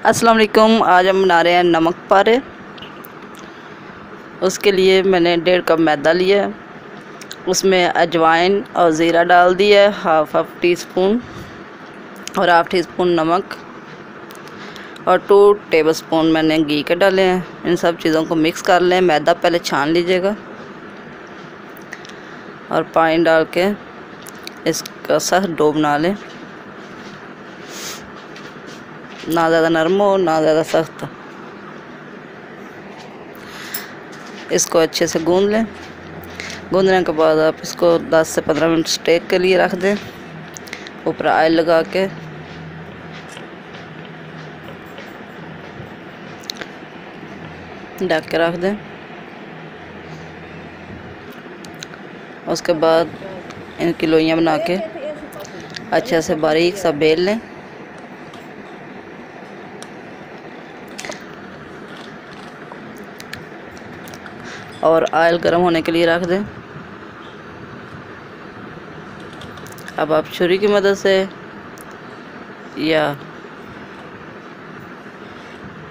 अस्सलाम वालेकुम। आज हम बना रहे हैं नमक पारे। उसके लिए मैंने 1.5 कप मैदा लिया है, उसमें अजवाइन और ज़ीरा डाल दिया है, हाफ टी स्पून, और हाफ टी स्पून नमक, और 2 टेबलस्पून मैंने घी के डाले हैं। इन सब चीज़ों को मिक्स कर लें। मैदा पहले छान लीजिएगा और पानी डाल के इसका सख्त डो बना लें, ना ज़्यादा नरम हो ना ज़्यादा सख्त। इसको अच्छे से गूंद लें। गूंदने के बाद आप इसको 10 से 15 मिनट स्टेक के लिए रख दें, ऊपर ऑयल लगा के। ढक के रख दें। उसके बाद इनकी लोइयाँ बना के अच्छे से बारीक सा बेल लें। और ऑयल गर्म होने के लिए रख दें। अब आप छुरी की मदद से या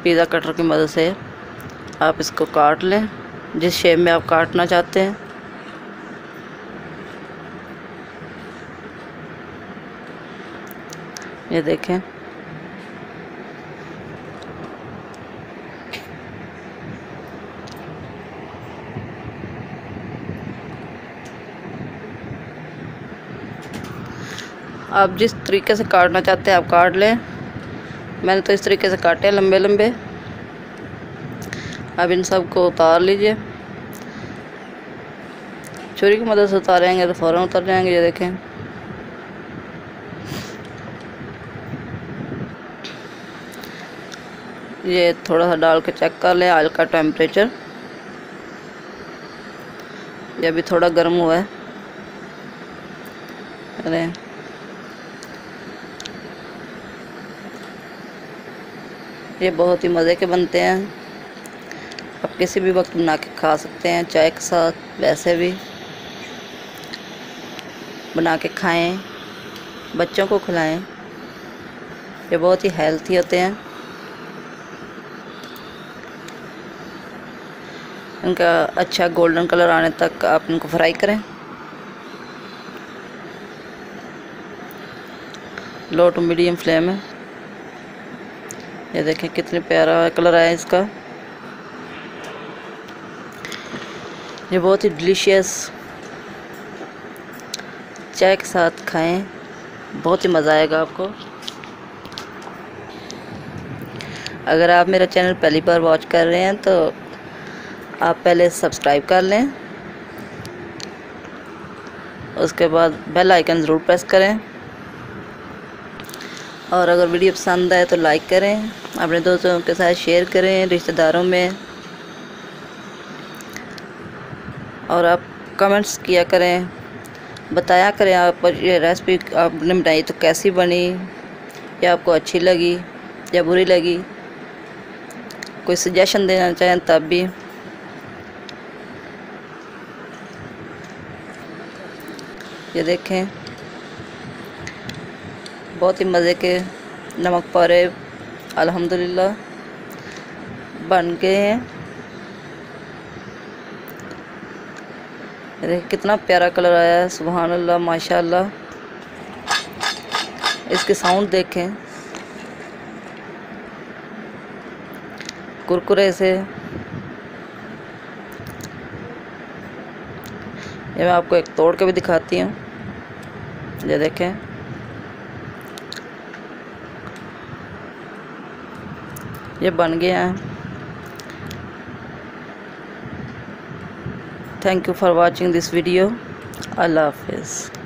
पिज़्ज़ा कटर की मदद से आप इसको काट लें, जिस शेप में आप काटना चाहते हैं। ये देखें, आप जिस तरीके से काटना चाहते हैं आप काट लें। मैंने तो इस तरीके से काटे हैं, लंबे लंबे। अब इन सब को उतार लीजिए। छुरी की मदद से उतारेंगे तो फ़ौरन उतर जाएंगे। ये देखें, ये थोड़ा सा डाल के चेक कर लें ऑयल का टेम्परेचर। ये अभी थोड़ा गर्म हुआ है। अरे ये बहुत ही मज़े के बनते हैं। आप किसी भी वक्त बना के खा सकते हैं, चाय के साथ, वैसे भी बना के खाएं, बच्चों को खिलाएं। ये बहुत ही हेल्थी होते हैं। इनका अच्छा गोल्डन कलर आने तक आप इनको फ्राई करें, लो टू मीडियम फ्लेम में। ये देखें कितने प्यारा कलर आया इसका। ये बहुत ही डिलीशियस, चाय के साथ खाएं, बहुत ही मज़ा आएगा आपको। अगर आप मेरा चैनल पहली बार वॉच कर रहे हैं तो आप पहले सब्सक्राइब कर लें, उसके बाद बेल आइकन ज़रूर प्रेस करें, और अगर वीडियो पसंद आए तो लाइक करें, अपने दोस्तों के साथ शेयर करें, रिश्तेदारों में। और आप कमेंट्स किया करें, बताया करें आप ये रेसिपी आपने बनाई तो कैसी बनी, या आपको अच्छी लगी या बुरी लगी। कोई सजेशन देना चाहें तब भी। ये देखें, बहुत ही मज़े के नमक पारे अल्हम्दुलिल्लाह बन गए हैं। देखिए कितना प्यारा कलर आया है, सुभान अल्लाह, माशाअल्लाह। इसके साउंड देखें, कुरकुरे से। ये मैं आपको एक तोड़ के भी दिखाती हूँ। ये देखें, ये बन गया है। Thank you for watching this video. अल्लाह हाफिज़।